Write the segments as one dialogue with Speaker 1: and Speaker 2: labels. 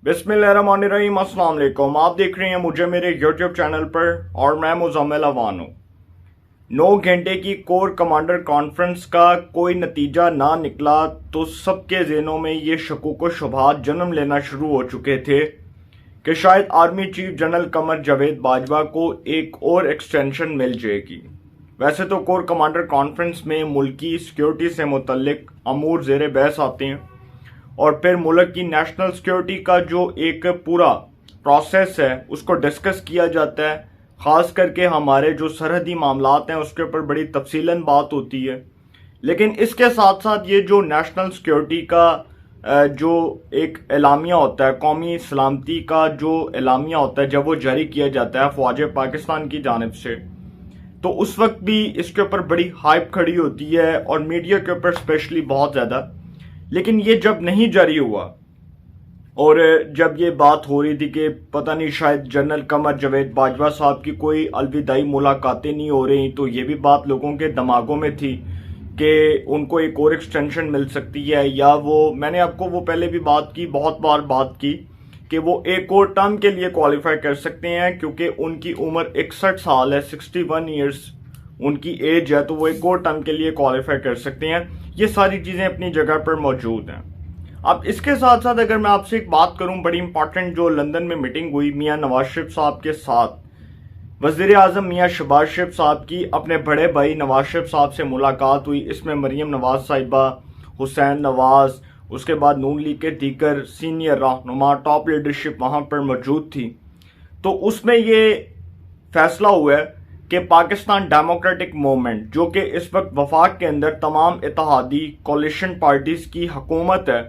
Speaker 1: बिस्मिल्लाहिर्रहमानिर्रहीम। अस्सलाम वालेकुम। आप देख रहे हैं मुझे मेरे YouTube चैनल पर और मैं मुज़म्मिल अवान हूँ। 9 घंटे की कोर कमांडर कॉन्फ्रेंस का कोई नतीजा ना निकला तो सबके ज़हनों में ये शकूक व शुबहात जन्म लेना शुरू हो चुके थे कि शायद army chief general Qamar Javed Bajwa को एक और एक्सटेंशन मिल जाएगी। वैसे तो कोर कमांडर कॉन्फ्रेंस में मुल्की सिक्योरिटी से मुतल्लिक अमूर ज़ेर बहस आते हैं और फिर मुल्क की नेशनल सिक्योरिटी का जो एक पूरा प्रोसेस है उसको डिस्कस किया जाता है। ख़ास करके हमारे जो सरहदी मामलात हैं उसके ऊपर बड़ी तफसीलन बात होती है। लेकिन इसके साथ साथ ये जो नेशनल सिक्योरिटी का जो एक एलामिया होता है, कौमी सलामती का जो एलामिया होता है, जब वो जारी किया जाता है फ़ौज पाकिस्तान की जानिब से, तो उस वक्त भी इसके ऊपर बड़ी हाइप खड़ी होती है और मीडिया के ऊपर स्पेशली बहुत ज़्यादा। लेकिन ये जब नहीं जारी हुआ और जब ये बात हो रही थी कि पता नहीं शायद जनरल कमर जावेद बाजवा साहब की कोई अलविदाई मुलाकातें नहीं हो रही, तो ये भी बात लोगों के दिमागों में थी कि उनको एक और एक्सटेंशन मिल सकती है, या वो मैंने आपको वो पहले भी बात की, बहुत बार बात की कि वो एक और टर्म के लिए क्वालिफाई कर सकते हैं क्योंकि उनकी उम्र 61 साल है, 61 ईयर्स उनकी एज है, तो वो एक और टर्म के लिए क्वालिफाई कर सकते हैं। ये सारी चीज़ें अपनी जगह पर मौजूद हैं। अब इसके साथ साथ अगर मैं आपसे एक बात करूं बड़ी इंपॉर्टेंट, जो लंदन में मीटिंग हुई मियां नवाज शरीफ साहब के साथ, वज़ीर आज़म मियां शहबाज शरीफ साहब की अपने बड़े भाई नवाज शरीफ साहब से मुलाकात हुई। इसमें मरीम नवाज साहिबा, हुसैन नवाज, उसके बाद नून लीग के दीगर सीनियर रहनुमा, टॉप लीडरशिप वहाँ पर मौजूद थी। तो उसमें ये फैसला हुआ है कि पाकिस्तान डेमोक्रेटिक मूवमेंट, जो कि इस वक्त वफाक के अंदर तमाम इत्तेहादी कोलिशन पार्टीज की हुकूमत है,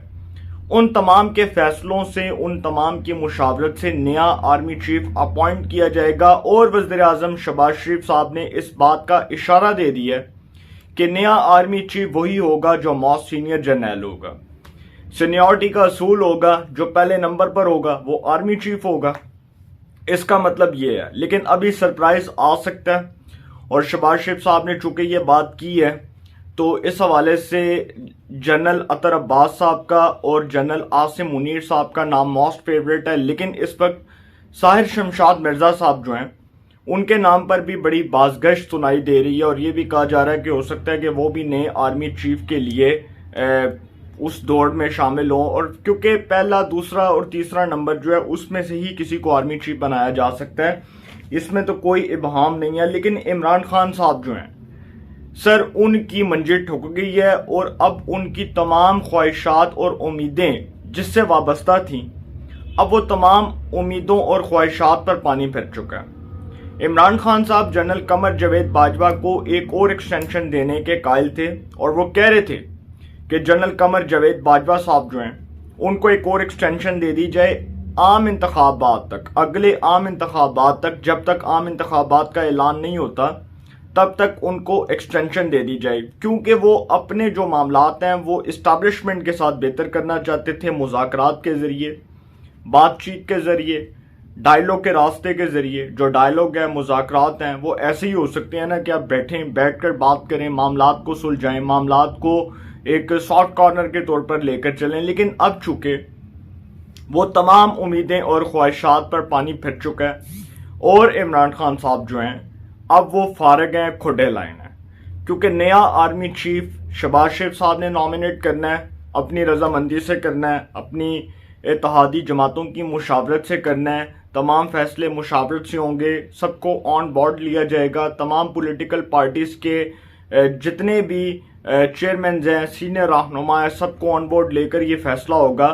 Speaker 1: उन तमाम के फैसलों से, उन तमाम की मुशावरत से नया आर्मी चीफ अपॉइंट किया जाएगा। और वज़ीर आज़म शहबाज शरीफ साहब ने इस बात का इशारा दे दिया कि नया आर्मी चीफ वही होगा जो मोस्ट सीनियर जनरल होगा। सीनियरिटी का असूल होगा, जो पहले नंबर पर होगा वो आर्मी चीफ होगा। इसका मतलब ये है। लेकिन अभी सरप्राइज आ सकता है और शहबाज शरीफ साहब ने चूंकि ये बात की है तो इस हवाले से जनरल अतर अब्बास साहब का और जनरल आसिम मुनीर साहब का नाम मोस्ट फेवरेट है। लेकिन इस वक्त साहिर शमशाद मिर्ज़ा साहब जो हैं उनके नाम पर भी बड़ी बाज़गश्त सुनाई दे रही है और ये भी कहा जा रहा है कि हो सकता है कि वो भी नए आर्मी चीफ के लिए उस दौड़ में शामिल हों, और क्योंकि पहला, दूसरा और तीसरा नंबर जो है उसमें से ही किसी को आर्मी चीफ बनाया जा सकता है, इसमें तो कोई इबहाम नहीं है। लेकिन इमरान खान साहब जो हैं सर, उनकी मंजिल ठुक गई है और अब उनकी तमाम ख्वाहिशात और उम्मीदें जिससे वाबस्ता थीं, अब वो तमाम उम्मीदों और ख्वाहिशात पर पानी फिर चुका है। इमरान खान साहब जनरल कमर जावेद बाजवा को एक और एक्सटेंशन देने के कायल थे और वो कह रहे थे कि जनरल कमर जावेद बाजवा साहब जो हैं उनको एक और एक्सटेंशन दे दी जाए आम इंतखाबात तक, अगले आम इंतखाबात तक। जब तक आम इंतखाबात का ऐलान नहीं होता तब तक उनको एक्सटेंशन दे दी जाए, क्योंकि वो अपने जो मामलात हैं वो इस्टेब्लिशमेंट के साथ बेहतर करना चाहते थे, मुज़ाकरात के ज़रिए, बातचीत के ज़रिए, डायलॉग के रास्ते के ज़रिए। जो डायलॉग है, मुज़ाकरात हैं, वो ऐसे ही हो सकते हैं ना कि आप बैठ कर बात करें, मामलात को सुलझाएं, मामलात को एक सॉफ्ट कॉर्नर के तौर पर लेकर चलें। लेकिन अब चूंकि वो तमाम उम्मीदें और ख्वाहिशात पर पानी फिर चुका है और इमरान खान साहब जो हैं अब वो फारग हैं, खुडे लाइन है, क्योंकि नया आर्मी चीफ शहबाज शरीफ साहब ने नॉमिनेट करना है, अपनी रजामंदी से करना है, अपनी इत्तेहादी जमातों की मुशावरत से करना है। तमाम फैसले मुशावरत से होंगे, सबको ऑन बोर्ड लिया जाएगा। तमाम पॉलिटिकल पार्टीज के जितने भी चेयरमैन हैं, सीनियर रहनुमा है, सबको ऑन बोर्ड लेकर ये फैसला होगा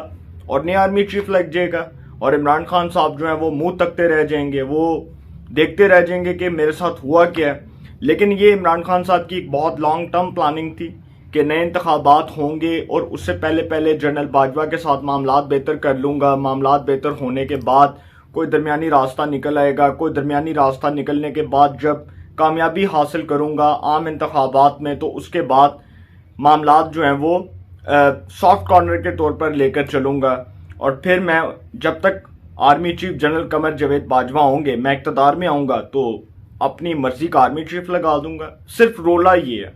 Speaker 1: और नया आर्मी चीफ लग जाएगा। और इमरान खान साहब जो हैं वो मुंह तकते रह जाएंगे, वो देखते रह जाएंगे कि मेरे साथ हुआ क्या है। लेकिन ये इमरान खान साहब की एक बहुत लॉन्ग टर्म प्लानिंग थी कि नए इंतखाबात होंगे और उससे पहले पहले जनरल बाजवा के साथ मामलात बेहतर कर लूँगा, मामलात बेहतर होने के बाद कोई दरमियानी रास्ता निकल आएगा, कोई दरमियानी रास्ता निकलने के बाद जब कामयाबी हासिल करूँगा आम इंतखाबात में, तो उसके बाद मामलात जो हैं वो सॉफ्ट कॉर्नर के तौर पर लेकर चलूँगा। और फिर मैं, जब तक army chief general Qamar Javed Bajwa होंगे, मैं इक़्तिदार में आऊँगा तो अपनी मर्जी का आर्मी चीफ लगा दूंगा। सिर्फ रोला ये है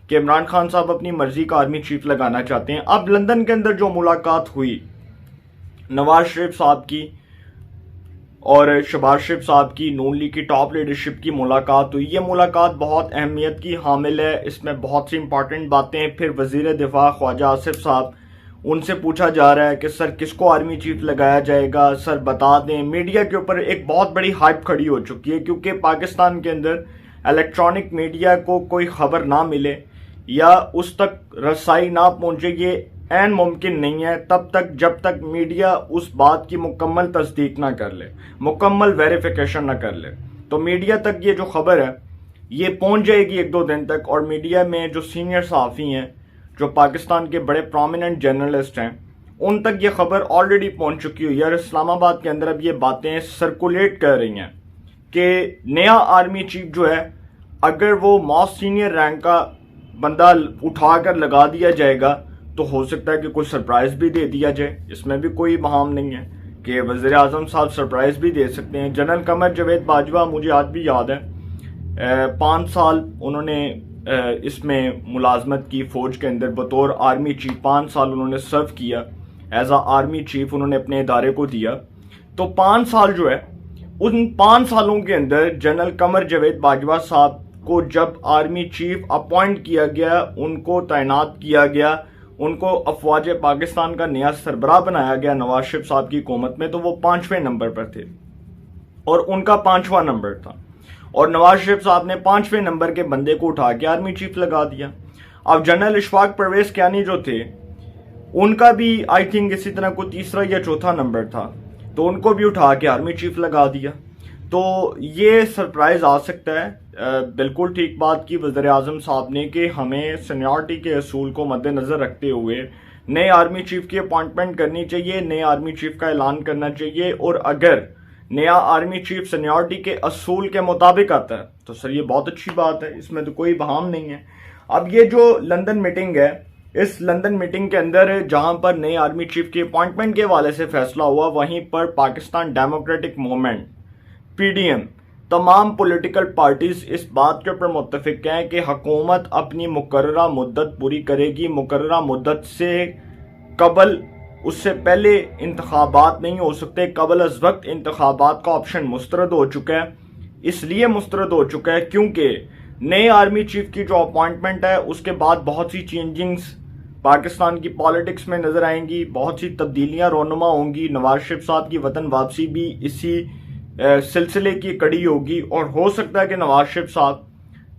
Speaker 1: कि इमरान खान साहब अपनी मर्जी का आर्मी चीफ लगाना चाहते हैं। अब लंदन के अंदर जो मुलाकात हुई नवाज शरीफ साहब की और शहबाज शरीफ साहब की नून लीग की टॉप लीडरशिप की मुलाकात हुई। ये मुलाकात बहुत अहमियत की हामिल है, इसमें बहुत सी इंपॉर्टेंट बातें हैं। फिर वजीर दिफा ख्वाजा आसिफ साहब, उनसे पूछा जा रहा है कि सर किसको आर्मी चीफ लगाया जाएगा, सर बता दें। मीडिया के ऊपर एक बहुत बड़ी हाइप खड़ी हो चुकी है, क्योंकि पाकिस्तान के अंदर इलेक्ट्रॉनिक मीडिया को कोई खबर ना मिले या उस तक रसाई ना पहुंचे, ये ऐन मुमकिन नहीं है तब तक जब तक मीडिया उस बात की मुकम्मल तस्दीक ना कर ले, मुकम्मल वेरिफिकेशन ना कर ले। तो मीडिया तक ये जो खबर है ये पहुंच जाएगी 1-2 दिन तक, और मीडिया में जो सीनियर सहाफ़ी हैं, जो पाकिस्तान के बड़े प्रोमिनेंट जर्नलिस्ट हैं, उन तक ये खबर ऑलरेडी पहुंच चुकी हुई है। और इस्लामाबाद के अंदर अब ये बातें सर्कुलेट कर रही हैं कि नया आर्मी चीफ जो है, अगर वो मोस्ट सीनियर रैंक का बंदा उठाकर लगा दिया जाएगा तो हो सकता है कि कोई सरप्राइज भी दे दिया जाए। इसमें भी कोई बहाम नहीं है कि वज़ीर आज़म साहब सरप्राइज भी दे सकते हैं। जनरल कमर जावेद बाजवा, मुझे आज भी याद है, 5 साल उन्होंने इसमें मुलाजमत की, फ़ौज के अंदर बतौर आर्मी चीफ 5 साल उन्होंने सर्व किया। एज आ आर्मी चीफ उन्होंने अपने इदारे को दिया। तो 5 साल जो है, उन 5 सालों के अंदर जनरल कमर जावेद बाजवा साहब को जब आर्मी चीफ अपॉइंट किया गया, उनको तैनात किया गया, उनको अफवाज पाकिस्तान का नया सरबराह बनाया गया नवाज शरीफ साहब की हुकूमत में, तो वो 5वें नंबर पर थे और उनका 5वां नंबर था। और नवाज शरीफ साहब ने 5वें नंबर के बंदे को उठा के आर्मी चीफ लगा दिया। अब जनरल इशफाक परवेज कियानी जो थे, उनका भी आई थिंक इसी तरह को 3रा या 4था नंबर था, तो उनको भी उठा के आर्मी चीफ लगा दिया। तो ये सरप्राइज आ सकता है। बिल्कुल ठीक बात की वज़ीर आज़म साहब ने कि हमें सीनियरिटी के असूल को मद्देनज़र रखते हुए नए आर्मी चीफ की अपॉइंटमेंट करनी चाहिए, नए आर्मी चीफ का ऐलान करना चाहिए। और अगर नया आर्मी चीफ सीनियरिटी के असूल के मुताबिक आता है तो सर ये बहुत अच्छी बात है, इसमें तो कोई बहाम नहीं है। अब ये जो लंदन मीटिंग है, इस लंदन मीटिंग के अंदर जहां पर नए आर्मी चीफ की अपॉइंटमेंट के हवाले से फैसला हुआ, वहीं पर पाकिस्तान डेमोक्रेटिक मूवमेंट PDM, तमाम पॉलिटिकल पार्टीज इस बात के ऊपर मुत्तफिक हैं कि हुकूमत अपनी मुकर्ररा मुद्दत पूरी करेगी। मुकर्ररा मुद्दत से कबल, उससे पहले इंतखाबात नहीं हो सकते। कबल अज वक्त इंतखाबात का ऑप्शन मुस्तरद हो चुका है। इसलिए मुस्तरद हो चुका है क्योंकि नए आर्मी चीफ की जो अपॉइंटमेंट है उसके बाद बहुत सी चेंजिंग्स पाकिस्तान की पॉलिटिक्स में नजर आएंगी, बहुत सी तब्दीलियां रोनुमा होंगी। नवाज शरीफ साहब की वतन वापसी भी इसी सिलसिले की कड़ी होगी, और हो सकता है कि नवाज शरीफ साहब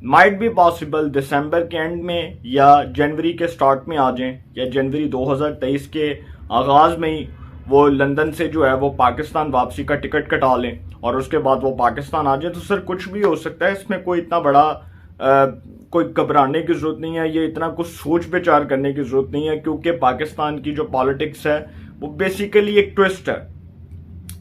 Speaker 1: माइट बी पॉसिबल दिसंबर के एंड में या जनवरी के स्टार्ट में आ जाएं, या जनवरी 2023 के आगाज़ में ही वो लंदन से जो है वो पाकिस्तान वापसी का टिकट कटा लें और उसके बाद वो पाकिस्तान आ जाए। तो सर कुछ भी हो सकता है, इसमें कोई इतना बड़ा कोई घबराने की ज़रूरत नहीं है, ये इतना कुछ सोच विचार करने की ज़रूरत नहीं है, क्योंकि पाकिस्तान की जो पॉलिटिक्स है वो बेसिकली एक ट्विस्ट है।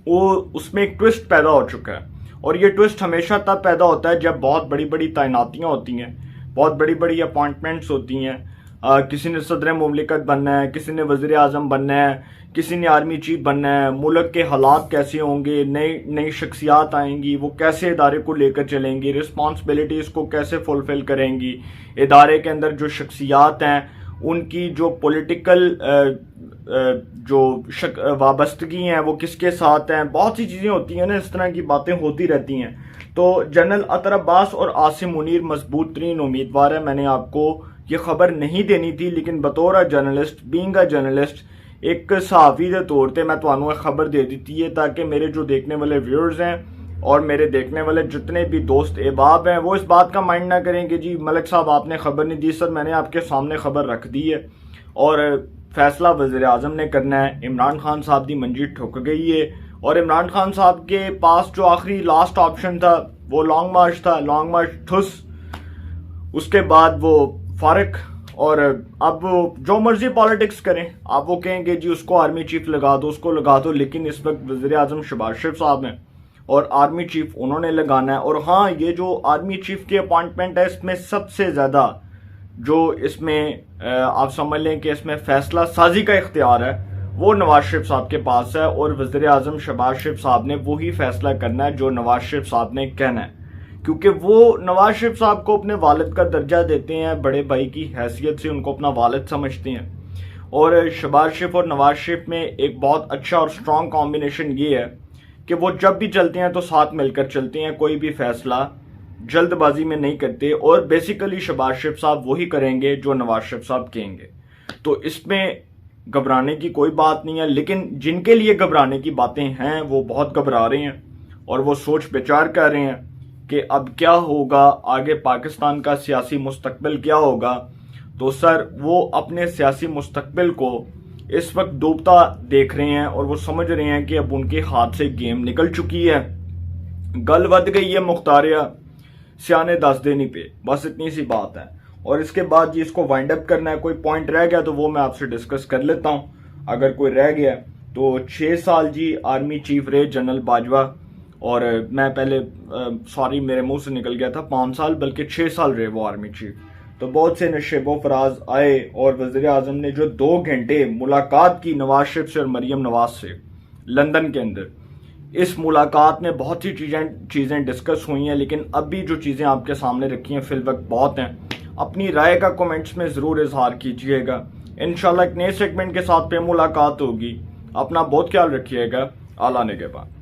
Speaker 1: वो उसमें एक ट्विस्ट पैदा हो चुका है, और ये ट्विस्ट हमेशा तब पैदा होता है जब बहुत बड़ी बड़ी तैनातियाँ होती हैं, बहुत बड़ी बड़ी अपॉइंटमेंट्स होती हैं। किसी ने सदर मुमलिकत बनना है, किसी ने वज़ीर आज़म बनना है, किसी ने आर्मी चीफ बनना है। मुल्क के हालात कैसे होंगे, नई नई शख्सियात आएंगी, वो कैसे इदारे को लेकर चलेंगी, रिस्पॉन्सिबिलिटीज़ को कैसे फुलफिल करेंगी, इदारे के अंदर जो शख्सियात हैं उनकी जो पॉलिटिकल जो वाबस्तगी हैं वो किसके साथ हैं। बहुत सी चीज़ें होती हैं ना, इस तरह की बातें होती रहती हैं। तो जनरल अतर अब्बास और आसिम मुनीर मजबूत तरीन उम्मीदवार है। मैंने आपको ये खबर नहीं देनी थी, लेकिन बतौर जर्नलिस्ट, बीइंग अ जर्नलिस्ट, एक सहाफ़ी के तौर पर मैं तुहानू खबर दे दी है, ताकि मेरे जो देखने वाले व्यूअर्स हैं और मेरे देखने वाले जितने भी दोस्त अहबाब हैं वो इस बात का माइंड ना करें कि जी मलिक साहब आपने खबर नहीं दी। सर मैंने आपके सामने खबर रख दी है, और फैसला वज़ीर आज़म ने करना है। इमरान खान साहब की मंजी ठुक गई है, और इमरान खान साहब के पास जो आखिरी लास्ट ऑप्शन था वो लॉन्ग मार्च था। लॉन्ग मार्च ठुस, उसके बाद वो फारक, और अब वो जो मर्जी पॉलिटिक्स करें। आप वो कहेंगे जी उसको आर्मी चीफ लगा दो, उसको लगा दो, लेकिन इस वक्त वज़ीर आज़म शहबाज शरीफ साहब हैं और आर्मी चीफ उन्होंने लगाना है। और हाँ, ये जो आर्मी चीफ की अपॉइंटमेंट है, इसमें सबसे ज़्यादा जो इसमें आप समझ लें कि इसमें फैसला साजी का इख्तियार है वो नवाज शरीफ साहब के पास है, और वज़ीर आज़म शहबाज शरीफ साहब ने वही फैसला करना है जो नवाज शरीफ साहब ने कहना है, क्योंकि वो नवाज शरीफ साहब को अपने वालिद का दर्जा देते हैं, बड़े भाई की हैसियत से उनको अपना वालिद समझते हैं। اور شہباز شریف اور نواز شریف میں ایک بہت اچھا اور اسٹرانگ کمبینیشن یہ ہے کہ وہ جب بھی چلتے ہیں تو ساتھ مل کر چلتے ہیں، کوئی بھی فیصلہ جلد بازی میں نہیں کرتے، اور بیسیکلی شہباز شریف صاحب وہی کریں گے جو نواز شریف صاحب کہیں گے، تو اس میں گھبرانے کی کوئی بات نہیں ہے۔ لیکن جن کے لیے گھبرانے کی باتیں ہیں وہ بہت گھبرا رہے ہیں اور وہ سوچ بچار کر رہے ہیں کہ اب کیا ہوگا، آگے پاکستان کا سیاسی مستقبل کیا ہوگا۔ تو سر وہ اپنے سیاسی مستقبل کو اس وقت ڈوبتا دیکھ رہے ہیں اور وہ سمجھ رہے ہیں کہ اب ان کے ہاتھ سے گیم نکل چکی ہے، گل ود گئی ہے مختاریہ سیانے دس دے نہیں پہ، بس اتنی سی بات ہے۔ اور اس کے بعد جی اس کو وائنڈ اپ کرنا ہے، کوئی پوائنٹ رہ گیا تو وہ میں آپ سے ڈسکس کر لیتا ہوں اگر کوئی رہ گیا تو۔ 6 سال جی آرمی چیف رہے جنرل باجوہ، اور میں پہلے سوری میرے منہ سے نکل گیا تھا 5 سال، بلکہ 6 سال رہے وہ آرمی چیف۔ تو بہت سے نشیب و فراز آئے اور وزیر اعظم نے جو 2 گھنٹے ملاقات کی نواز شریف سے اور مریم نواز سے لندن کے اندر، اس ملاقات میں بہت سی چیزیں ڈسکس ہوئی ہیں، لیکن اب بھی جو چیزیں آپ کے سامنے رکھی ہیں فی الوقت بہت ہیں۔ اپنی رائے کا کومنٹس میں ضرور اظہار کیجئے گا۔ انشاءاللہ ایک نئے سیگمنٹ کے ساتھ پہ ملاقات ہوگی۔ اپنا بہت خیال رکھیے گا۔ اعلیٰ نگہبان۔